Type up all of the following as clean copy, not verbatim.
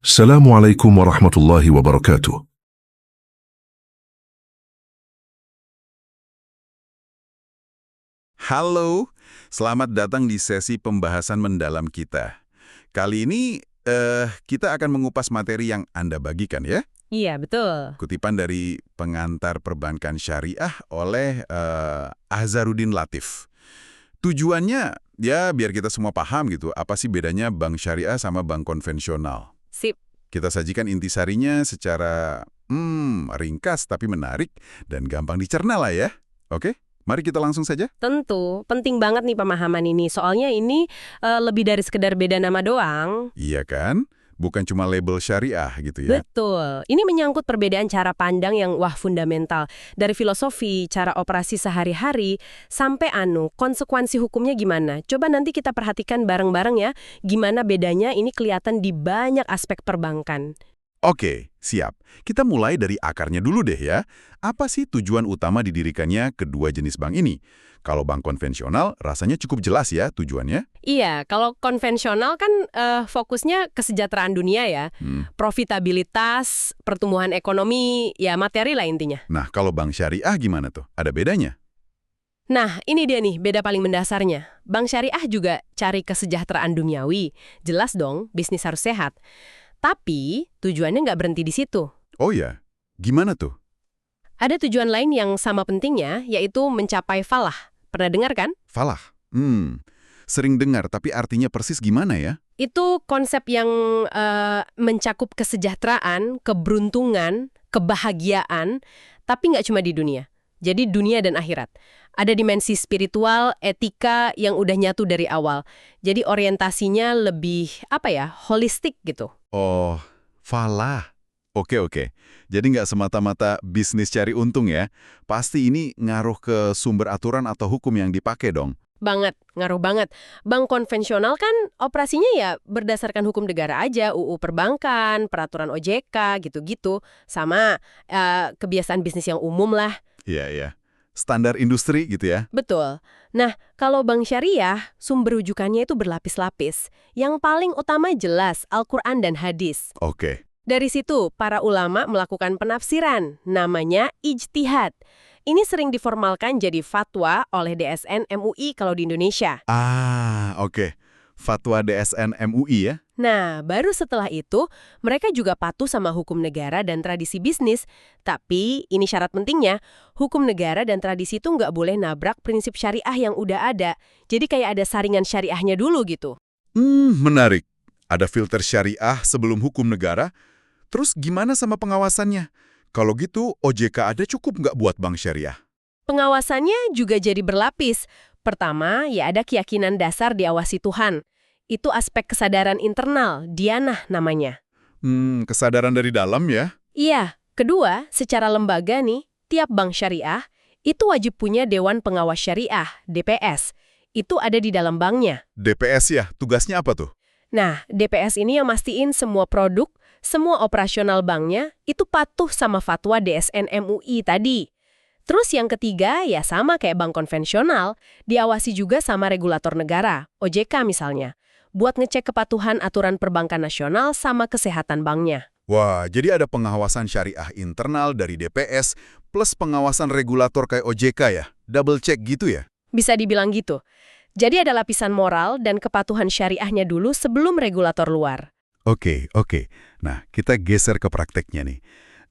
Assalamualaikum warahmatullahi wabarakatuh. Halo, selamat datang di sesi pembahasan mendalam kita. Kali ini kita akan mengupas materi yang Anda bagikan ya. Iya, betul. Kutipan dari Pengantar Perbankan Syariah oleh Ahzaruddin Latif. Tujuannya ya biar kita semua paham gitu, apa sih bedanya bank syariah sama bank konvensional. Sip. Kita sajikan intisarinya secara ringkas tapi menarik dan gampang dicerna lah ya. Oke, mari kita langsung saja. Tentu, penting banget nih pemahaman ini. Soalnya ini lebih dari sekedar beda nama doang. Iya kan? Bukan cuma label syariah gitu ya. Betul. Ini menyangkut perbedaan cara pandang yang fundamental. Dari filosofi, cara operasi sehari-hari, sampai konsekuensi hukumnya gimana. Coba nanti kita perhatikan bareng-bareng ya, gimana bedanya ini kelihatan di banyak aspek perbankan. Oke, siap. Kita mulai dari akarnya dulu deh ya. Apa sih tujuan utama didirikannya kedua jenis bank ini? Kalau bank konvensional, rasanya cukup jelas ya tujuannya. Iya, kalau konvensional kan fokusnya kesejahteraan dunia ya. Profitabilitas, pertumbuhan ekonomi, ya materi lah intinya. Nah, kalau bank syariah gimana tuh? Ada bedanya? Nah, ini dia nih beda paling mendasarnya. Bank syariah juga cari kesejahteraan duniawi. Jelas dong, bisnis harus sehat. Tapi tujuannya nggak berhenti di situ. Oh ya, gimana tuh? Ada tujuan lain yang sama pentingnya, yaitu mencapai falah. Pernah dengar kan? Falah. Sering dengar, tapi artinya persis gimana ya? Itu konsep yang mencakup kesejahteraan, keberuntungan, kebahagiaan, tapi nggak cuma di dunia. Jadi dunia dan akhirat. Ada dimensi spiritual, etika yang udah nyatu dari awal. Jadi orientasinya lebih, holistik gitu. Oh, falah. Oke. Jadi nggak semata-mata bisnis cari untung ya. Pasti ini ngaruh ke sumber aturan atau hukum yang dipakai dong. Banget, ngaruh banget. Bank konvensional kan operasinya ya berdasarkan hukum negara aja, UU Perbankan, peraturan OJK, gitu-gitu. Sama kebiasaan bisnis yang umum lah. Iya. Standar industri gitu ya. Betul. Nah, kalau bank syariah, sumber rujukannya itu berlapis-lapis. Yang paling utama jelas Al-Quran dan hadis. Oke. Dari situ, para ulama melakukan penafsiran, namanya ijtihad. Ini sering diformalkan jadi fatwa oleh DSN MUI kalau di Indonesia. Oke. Fatwa DSN MUI ya. Nah, baru setelah itu, mereka juga patuh sama hukum negara dan tradisi bisnis. Tapi, ini syarat pentingnya, hukum negara dan tradisi itu nggak boleh nabrak prinsip syariah yang udah ada. Jadi kayak ada saringan syariahnya dulu gitu. Menarik. Ada filter syariah sebelum hukum negara. Terus gimana sama pengawasannya? Kalau gitu, OJK ada cukup nggak buat bank syariah? Pengawasannya juga jadi berlapis. Pertama, ya ada keyakinan dasar diawasi Tuhan. Itu aspek kesadaran internal, dianah namanya. Kesadaran dari dalam ya? Iya. Kedua, secara lembaga nih, tiap bank syariah itu wajib punya Dewan Pengawas Syariah, DPS. Itu ada di dalam banknya. DPS ya, tugasnya apa tuh? Nah, DPS ini yang mastiin semua produk, semua operasional banknya itu patuh sama fatwa DSN MUI tadi. Terus yang ketiga, ya sama kayak bank konvensional, diawasi juga sama regulator negara, OJK misalnya, buat ngecek kepatuhan aturan perbankan nasional sama kesehatan banknya. Wah, jadi ada pengawasan syariah internal dari DPS plus pengawasan regulator kayak OJK ya? Double check gitu ya? Bisa dibilang gitu. Jadi ada lapisan moral dan kepatuhan syariahnya dulu sebelum regulator luar. Oke. Nah, kita geser ke prakteknya nih.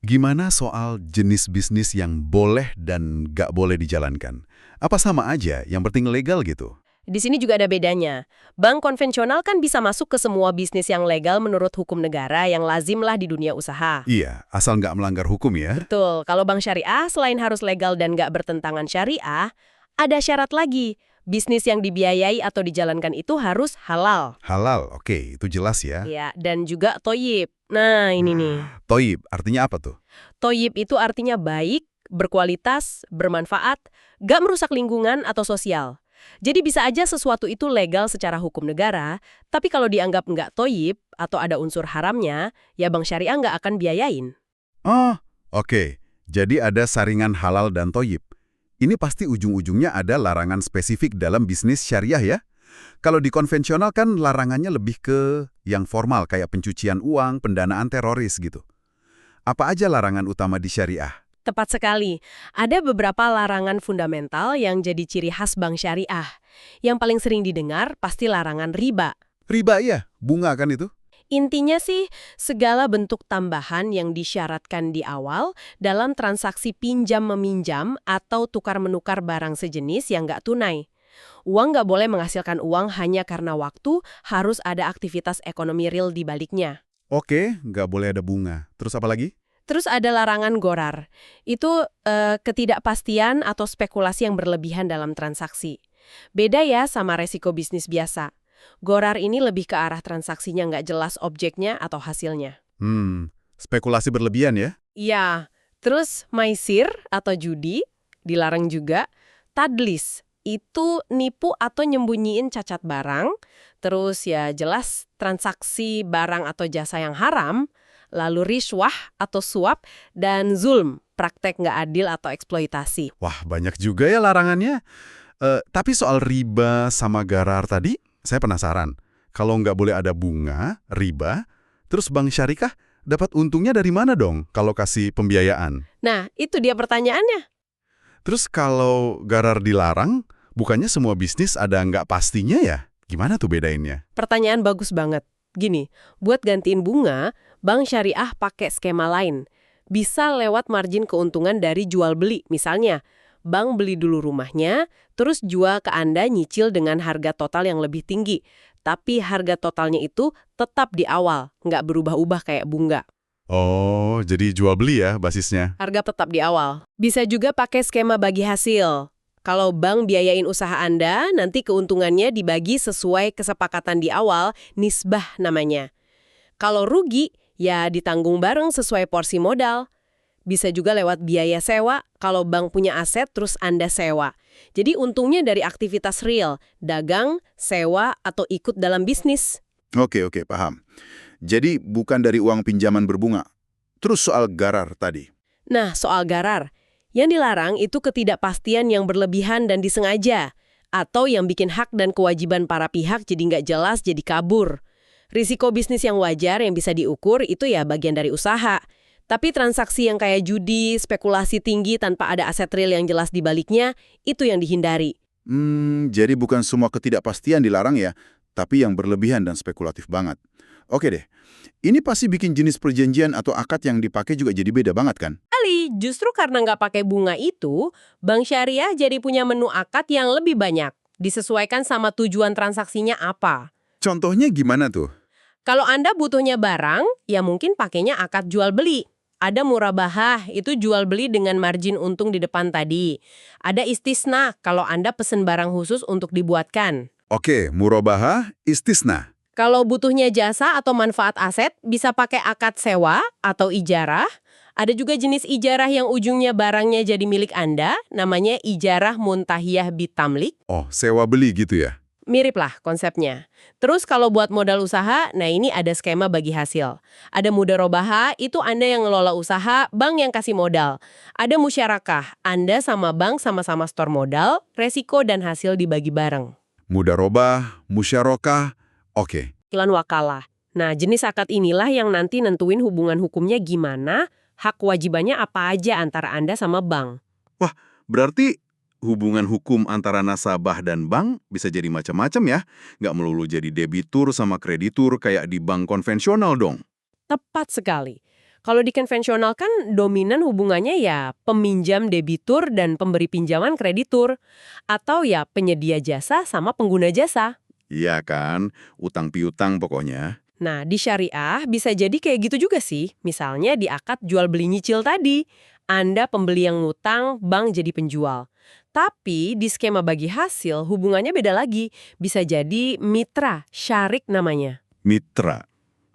Gimana soal jenis bisnis yang boleh dan nggak boleh dijalankan? Apa sama aja, yang penting legal gitu? Di sini juga ada bedanya. Bank konvensional kan bisa masuk ke semua bisnis yang legal menurut hukum negara yang lazimlah di dunia usaha. Iya, asal nggak melanggar hukum ya. Betul, kalau bank syariah selain harus legal dan nggak bertentangan syariah, ada syarat lagi. Bisnis yang dibiayai atau dijalankan itu harus halal. Halal, oke, itu jelas ya. Ya, dan juga toyib. Nah, ini nih. Toyib, artinya apa tuh? Toyib itu artinya baik, berkualitas, bermanfaat, nggak merusak lingkungan atau sosial. Jadi bisa aja sesuatu itu legal secara hukum negara, tapi kalau dianggap nggak toyib atau ada unsur haramnya, ya bank syariah nggak akan biayain. Oh, oke. Jadi ada saringan halal dan toyib. Ini pasti ujung-ujungnya ada larangan spesifik dalam bisnis syariah ya? Kalau di konvensional kan larangannya lebih ke yang formal kayak pencucian uang, pendanaan teroris gitu. Apa aja larangan utama di syariah? Tepat sekali. Ada beberapa larangan fundamental yang jadi ciri khas bank syariah. Yang paling sering didengar pasti larangan riba. Riba ya, bunga kan itu? Intinya sih, segala bentuk tambahan yang disyaratkan di awal dalam transaksi pinjam-meminjam atau tukar-menukar barang sejenis yang nggak tunai. Uang nggak boleh menghasilkan uang hanya karena waktu, harus ada aktivitas ekonomi real di baliknya. Oke, nggak boleh ada bunga. Terus apa lagi? Terus ada larangan ghorar. Itu ketidakpastian atau spekulasi yang berlebihan dalam transaksi. Beda ya sama resiko bisnis biasa. Ghorar ini lebih ke arah transaksinya nggak jelas objeknya atau hasilnya. Spekulasi berlebihan ya? Iya. Terus maisir atau judi dilarang juga. Tadlis itu nipu atau nyembunyiin cacat barang. Terus ya jelas transaksi barang atau jasa yang haram. Lalu riswah atau suap, dan zulm, praktek nggak adil atau eksploitasi. Wah, banyak juga ya larangannya. Tapi soal riba sama gharar tadi, saya penasaran. Kalau nggak boleh ada bunga, riba, terus bank syariah dapat untungnya dari mana dong kalau kasih pembiayaan? Nah, itu dia pertanyaannya. Terus kalau gharar dilarang, bukannya semua bisnis ada nggak pastinya ya? Gimana tuh bedainnya? Pertanyaan bagus banget. Gini, buat gantiin bunga, bank syariah pakai skema lain. Bisa lewat margin keuntungan dari jual beli. Misalnya, bank beli dulu rumahnya, terus jual ke Anda nyicil dengan harga total yang lebih tinggi. Tapi harga totalnya itu tetap di awal, nggak berubah-ubah kayak bunga. Oh, jadi jual beli ya basisnya? Harga tetap di awal. Bisa juga pakai skema bagi hasil. Kalau bank biayain usaha Anda, nanti keuntungannya dibagi sesuai kesepakatan di awal, nisbah namanya. Kalau rugi, ya ditanggung bareng sesuai porsi modal. Bisa juga lewat biaya sewa, kalau bank punya aset terus Anda sewa. Jadi untungnya dari aktivitas real, dagang, sewa, atau ikut dalam bisnis. Oke, paham. Jadi bukan dari uang pinjaman berbunga. Terus soal gharar tadi. Nah, soal gharar. Yang dilarang itu ketidakpastian yang berlebihan dan disengaja. Atau yang bikin hak dan kewajiban para pihak jadi nggak jelas, jadi kabur. Risiko bisnis yang wajar yang bisa diukur itu ya bagian dari usaha. Tapi transaksi yang kayak judi, spekulasi tinggi tanpa ada aset real yang jelas di baliknya, itu yang dihindari. Jadi bukan semua ketidakpastian dilarang ya, tapi yang berlebihan dan spekulatif banget. Oke deh, ini pasti bikin jenis perjanjian atau akad yang dipakai juga jadi beda banget kan? Justru karena nggak pakai bunga itu, bank syariah jadi punya menu akad yang lebih banyak. Disesuaikan sama tujuan transaksinya apa. Contohnya gimana tuh? Kalau Anda butuhnya barang, ya mungkin pakainya akad jual beli. Ada murabahah, itu jual beli dengan margin untung di depan tadi. Ada istisna, kalau Anda pesen barang khusus untuk dibuatkan. Oke, murabahah, istisna. Kalau butuhnya jasa atau manfaat aset, bisa pakai akad sewa atau ijarah. Ada juga jenis ijarah yang ujungnya barangnya jadi milik Anda, namanya ijarah muntahiyah bitamlik. Oh, sewa beli gitu ya? Mirip lah konsepnya. Terus kalau buat modal usaha, nah ini ada skema bagi hasil. Ada mudharabah, itu Anda yang ngelola usaha, bank yang kasih modal. Ada musyarakah, Anda sama bank sama-sama store modal, resiko dan hasil dibagi bareng. Mudharabah, musyarakah, oke. Iklan wakalah. Nah, jenis akad inilah yang nanti nentuin hubungan hukumnya gimana, hak kewajibannya apa aja antara Anda sama bank. Wah, berarti hubungan hukum antara nasabah dan bank bisa jadi macam-macam ya? Nggak melulu jadi debitur sama kreditur kayak di bank konvensional dong. Tepat sekali. Kalau di konvensional kan dominan hubungannya ya peminjam debitur dan pemberi pinjaman kreditur. Atau ya penyedia jasa sama pengguna jasa. Iya kan, utang piutang pokoknya. Nah, di syariah bisa jadi kayak gitu juga sih. Misalnya di akad jual beli nyicil tadi. Anda pembeli yang ngutang, bank jadi penjual. Tapi di skema bagi hasil hubungannya beda lagi. Bisa jadi mitra, syarik namanya. Mitra,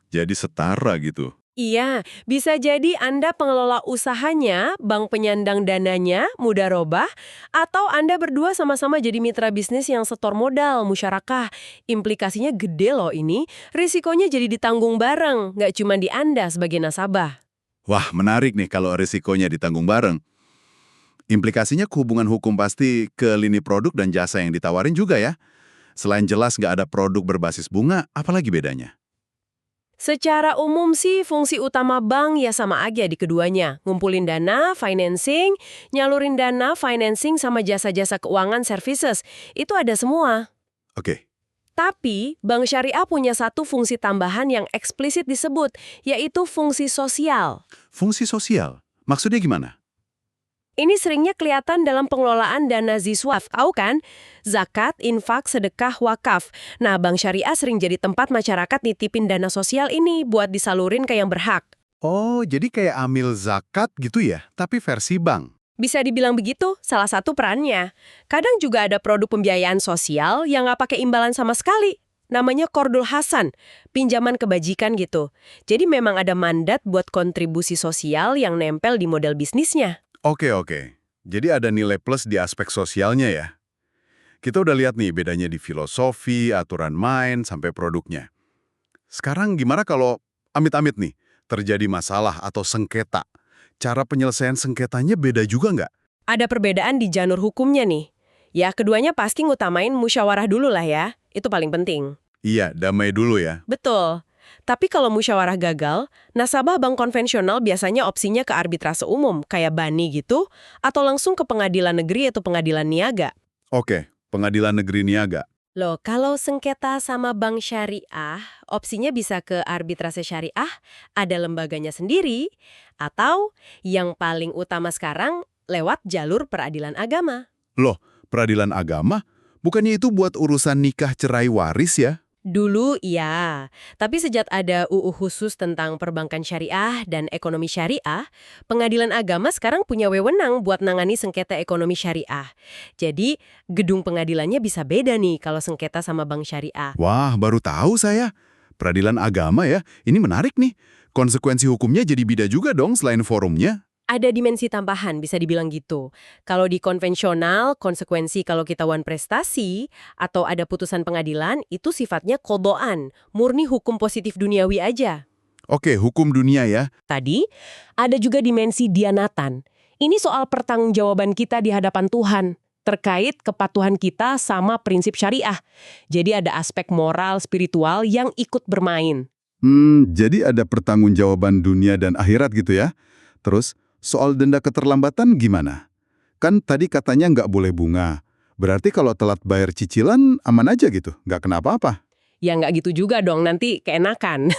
jadi setara gitu. Iya, bisa jadi Anda pengelola usahanya, bank penyandang dananya, mudharabah, atau Anda berdua sama-sama jadi mitra bisnis yang setor modal, musyarakah. Implikasinya gede loh ini, risikonya jadi ditanggung bareng, nggak cuma di Anda sebagai nasabah. Wah, menarik nih kalau risikonya ditanggung bareng. Implikasinya ke hubungan hukum pasti ke lini produk dan jasa yang ditawarin juga ya. Selain jelas nggak ada produk berbasis bunga, apalagi bedanya? Secara umum sih fungsi utama bank ya sama aja di keduanya. Ngumpulin dana, financing, nyalurin dana, financing sama jasa-jasa keuangan services. Itu ada semua. Oke. Tapi bank syariah punya satu fungsi tambahan yang eksplisit disebut, yaitu fungsi sosial. Fungsi sosial, maksudnya gimana? Ini seringnya kelihatan dalam pengelolaan dana ziswaf, tahu kan? Zakat, infak, sedekah, wakaf. Nah, bank syariah sering jadi tempat masyarakat nitipin dana sosial ini buat disalurin ke yang berhak. Oh, jadi kayak amil zakat gitu ya, tapi versi bank. Bisa dibilang begitu, salah satu perannya. Kadang juga ada produk pembiayaan sosial yang nggak pakai imbalan sama sekali. Namanya Qardul Hasan, pinjaman kebajikan gitu. Jadi memang ada mandat buat kontribusi sosial yang nempel di model bisnisnya. Oke. Jadi ada nilai plus di aspek sosialnya ya. Kita udah lihat nih bedanya di filosofi, aturan main, sampai produknya. Sekarang gimana kalau amit-amit nih, terjadi masalah atau sengketa? Cara penyelesaian sengketanya beda juga nggak? Ada perbedaan di janur hukumnya nih. Ya, keduanya pasti ngutamain musyawarah dulu lah ya. Itu paling penting. Iya, damai dulu ya. Betul. Tapi kalau musyawarah gagal, nasabah bank konvensional biasanya opsinya ke arbitrase umum, kayak BANI gitu, atau langsung ke pengadilan negeri atau pengadilan niaga. Oke, pengadilan negeri niaga. Loh, kalau sengketa sama bank syariah, opsinya bisa ke arbitrase syariah, ada lembaganya sendiri, atau yang paling utama sekarang, lewat jalur peradilan agama. Loh, peradilan agama? Bukannya itu buat urusan nikah cerai waris ya? Dulu iya, tapi sejak ada UU khusus tentang perbankan syariah dan ekonomi syariah, pengadilan agama sekarang punya wewenang buat nangani sengketa ekonomi syariah. Jadi, gedung pengadilannya bisa beda nih kalau sengketa sama bank syariah. Wah, baru tahu saya. Peradilan agama ya, ini menarik nih. Konsekuensi hukumnya jadi beda juga dong selain forumnya. Ada dimensi tambahan, bisa dibilang gitu. Kalau di konvensional, konsekuensi kalau kita wan prestasi, atau ada putusan pengadilan, itu sifatnya qadhaan, murni hukum positif duniawi aja. Oke, hukum dunia ya. Tadi, ada juga dimensi dianatan. Ini soal pertanggungjawaban kita di hadapan Tuhan, terkait kepatuhan kita sama prinsip syariah. Jadi ada aspek moral, spiritual yang ikut bermain. Jadi ada pertanggungjawaban dunia dan akhirat gitu ya. Terus, soal denda keterlambatan gimana? Kan tadi katanya nggak boleh bunga. Berarti kalau telat bayar cicilan aman aja gitu, nggak kena apa-apa. Ya nggak gitu juga dong, nanti keenakan.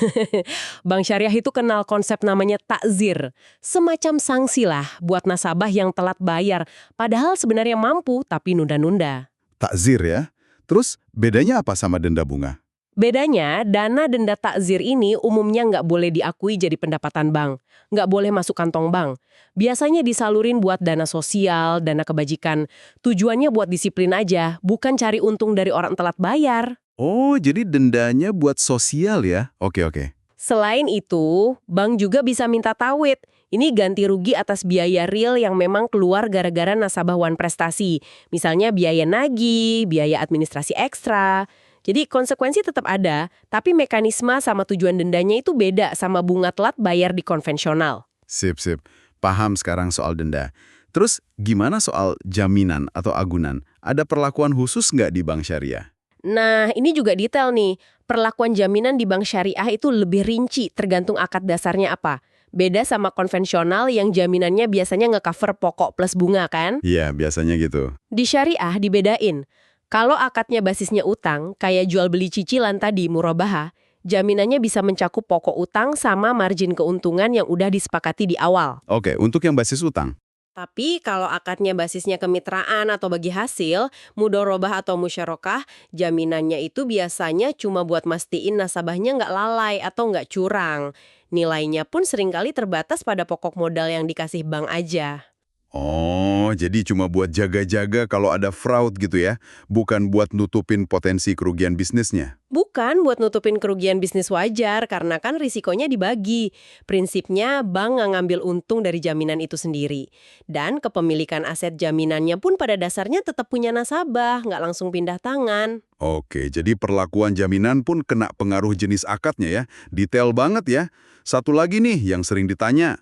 Bank syariah itu kenal konsep namanya takzir. Semacam sanksi lah buat nasabah yang telat bayar. Padahal sebenarnya mampu tapi nunda-nunda. Takzir ya. Terus bedanya apa sama denda bunga? Bedanya, dana denda takzir ini umumnya nggak boleh diakui jadi pendapatan bank. Nggak boleh masuk kantong bank. Biasanya disalurin buat dana sosial, dana kebajikan. Tujuannya buat disiplin aja, bukan cari untung dari orang telat bayar. Oh, jadi dendanya buat sosial ya? Oke. Selain itu, bank juga bisa minta tawid. Ini ganti rugi atas biaya real yang memang keluar gara-gara nasabah wan prestasi. Misalnya biaya nagih, biaya administrasi ekstra. Jadi konsekuensi tetap ada, tapi mekanisme sama tujuan dendanya itu beda sama bunga telat bayar di konvensional. Sip. Paham sekarang soal denda. Terus gimana soal jaminan atau agunan? Ada perlakuan khusus nggak di bank syariah? Nah, ini juga detail nih. Perlakuan jaminan di bank syariah itu lebih rinci, tergantung akad dasarnya apa. Beda sama konvensional yang jaminannya biasanya nge-cover pokok plus bunga kan? Iya, biasanya gitu. Di syariah dibedain. Kalau akadnya basisnya utang, kayak jual beli cicilan tadi murabahah, jaminannya bisa mencakup pokok utang sama margin keuntungan yang udah disepakati di awal. Oke, untuk yang basis utang. Tapi kalau akadnya basisnya kemitraan atau bagi hasil, mudharabah atau musyarakah, jaminannya itu biasanya cuma buat mastiin nasabahnya nggak lalai atau nggak curang. Nilainya pun seringkali terbatas pada pokok modal yang dikasih bank aja. Oh, jadi cuma buat jaga-jaga kalau ada fraud gitu ya? Bukan buat nutupin potensi kerugian bisnisnya? Bukan buat nutupin kerugian bisnis wajar, karena kan risikonya dibagi. Prinsipnya, bank nggak ngambil untung dari jaminan itu sendiri. Dan kepemilikan aset jaminannya pun pada dasarnya tetap punya nasabah, nggak langsung pindah tangan. Oke, jadi perlakuan jaminan pun kena pengaruh jenis akadnya ya? Detail banget ya. Satu lagi nih yang sering ditanya.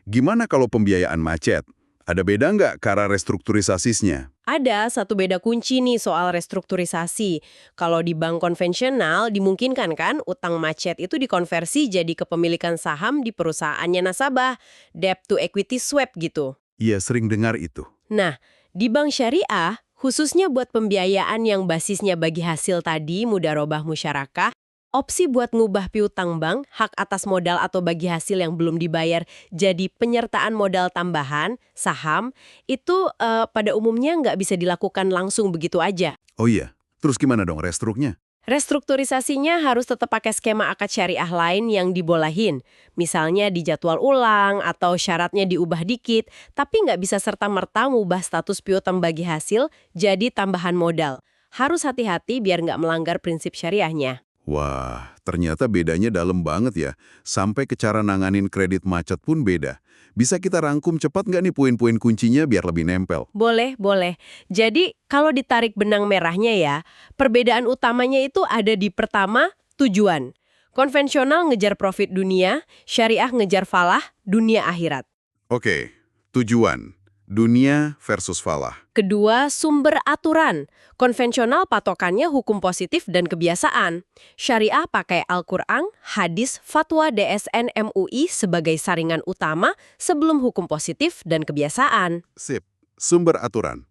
Gimana kalau pembiayaan macet? Ada beda nggak cara restrukturisasinya? Ada satu beda kunci nih soal restrukturisasi. Kalau di bank konvensional dimungkinkan kan utang macet itu dikonversi jadi kepemilikan saham di perusahaannya nasabah, debt to equity swap gitu. Iya, sering dengar itu. Nah, di bank syariah, khususnya buat pembiayaan yang basisnya bagi hasil tadi mudharabah musyarakah, opsi buat ngubah piutang bank, hak atas modal atau bagi hasil yang belum dibayar jadi penyertaan modal tambahan, saham, itu pada umumnya nggak bisa dilakukan langsung begitu aja. Oh iya, terus gimana dong restruknya? Restrukturisasinya harus tetap pakai skema akad syariah lain yang dibolahin. Misalnya dijadwal ulang atau syaratnya diubah dikit, tapi nggak bisa serta-merta ngubah status piutang bagi hasil jadi tambahan modal. Harus hati-hati biar nggak melanggar prinsip syariahnya. Wah, ternyata bedanya dalam banget ya. Sampai ke cara nanganin kredit macet pun beda. Bisa kita rangkum cepat nggak nih poin-poin kuncinya biar lebih nempel? Boleh, boleh. Jadi, kalau ditarik benang merahnya ya, perbedaan utamanya itu ada di pertama, tujuan. Konvensional ngejar profit dunia, syariah ngejar falah, dunia akhirat. Oke, tujuan. Dunia versus falah. Kedua, sumber aturan. Konvensional patokannya hukum positif dan kebiasaan. Syariah pakai Al-Quran, hadis, fatwa DSN MUI sebagai saringan utama sebelum hukum positif dan kebiasaan. Sip, sumber aturan.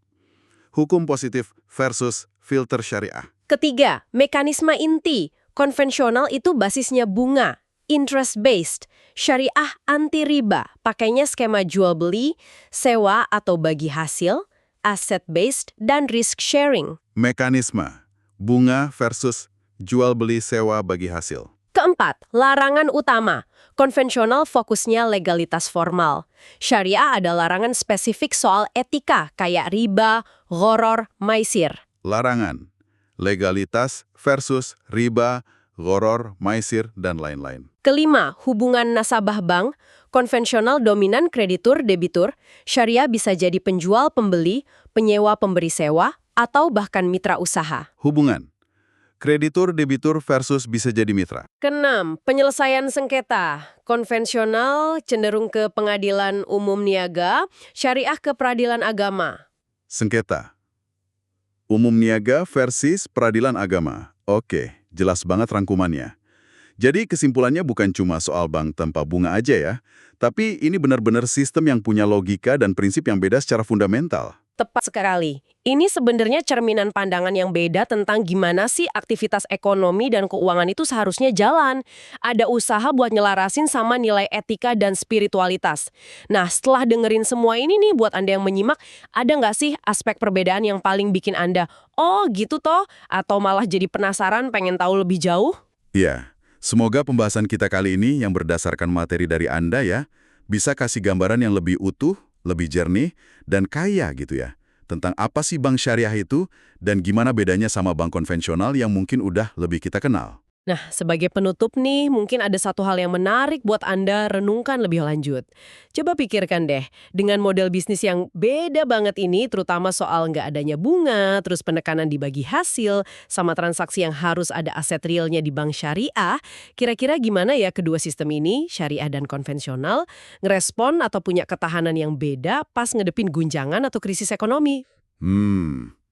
Hukum positif versus filter syariah. Ketiga, mekanisme inti. Konvensional itu basisnya bunga, interest-based. Syariah anti-riba, pakainya skema jual-beli, sewa atau bagi hasil, asset-based, dan risk-sharing. Mekanisme, bunga versus jual-beli sewa bagi hasil. Keempat, larangan utama. Konvensional fokusnya legalitas formal. Syariah ada larangan spesifik soal etika, kayak riba, gharar, maisir. Larangan, legalitas versus riba, gharar, maisir, dan lain-lain. Kelima, hubungan nasabah bank. Konvensional dominan kreditur-debitur. Syariah bisa jadi penjual-pembeli, penyewa-pemberi sewa, atau bahkan mitra usaha. Hubungan, kreditur-debitur versus bisa jadi mitra. Keenam, penyelesaian sengketa. Konvensional cenderung ke pengadilan umum niaga, syariah ke peradilan agama. Sengketa, umum niaga versus peradilan agama. Oke, jelas banget rangkumannya. Jadi kesimpulannya bukan cuma soal bank tanpa bunga aja ya, tapi ini benar-benar sistem yang punya logika dan prinsip yang beda secara fundamental. Tepat sekali. Ini sebenarnya cerminan pandangan yang beda tentang gimana sih aktivitas ekonomi dan keuangan itu seharusnya jalan. Ada usaha buat nyelarasin sama nilai etika dan spiritualitas. Nah, setelah dengerin semua ini nih buat Anda yang menyimak, ada nggak sih aspek perbedaan yang paling bikin Anda, oh gitu toh? Atau malah jadi penasaran pengen tahu lebih jauh? Iya, semoga pembahasan kita kali ini yang berdasarkan materi dari Anda ya, bisa kasih gambaran yang lebih utuh, lebih jernih, dan kaya gitu ya. Tentang apa sih bank syariah itu, dan gimana bedanya sama bank konvensional yang mungkin udah lebih kita kenal. Nah, sebagai penutup nih, mungkin ada satu hal yang menarik buat Anda renungkan lebih lanjut. Coba pikirkan deh, dengan model bisnis yang beda banget ini, terutama soal nggak adanya bunga, terus penekanan dibagi hasil, sama transaksi yang harus ada aset realnya di bank syariah, kira-kira gimana ya kedua sistem ini, syariah dan konvensional, ngerespon atau punya ketahanan yang beda pas ngedepin guncangan atau krisis ekonomi?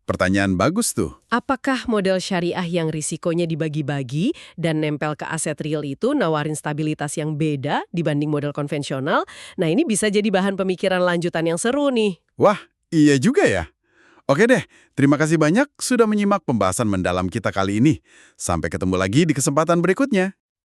Pertanyaan bagus tuh. Apakah model syariah yang risikonya dibagi-bagi dan nempel ke aset real itu nawarin stabilitas yang beda dibanding model konvensional? Nah, ini bisa jadi bahan pemikiran lanjutan yang seru nih. Wah, iya juga ya. Oke deh, terima kasih banyak sudah menyimak pembahasan mendalam kita kali ini. Sampai ketemu lagi di kesempatan berikutnya.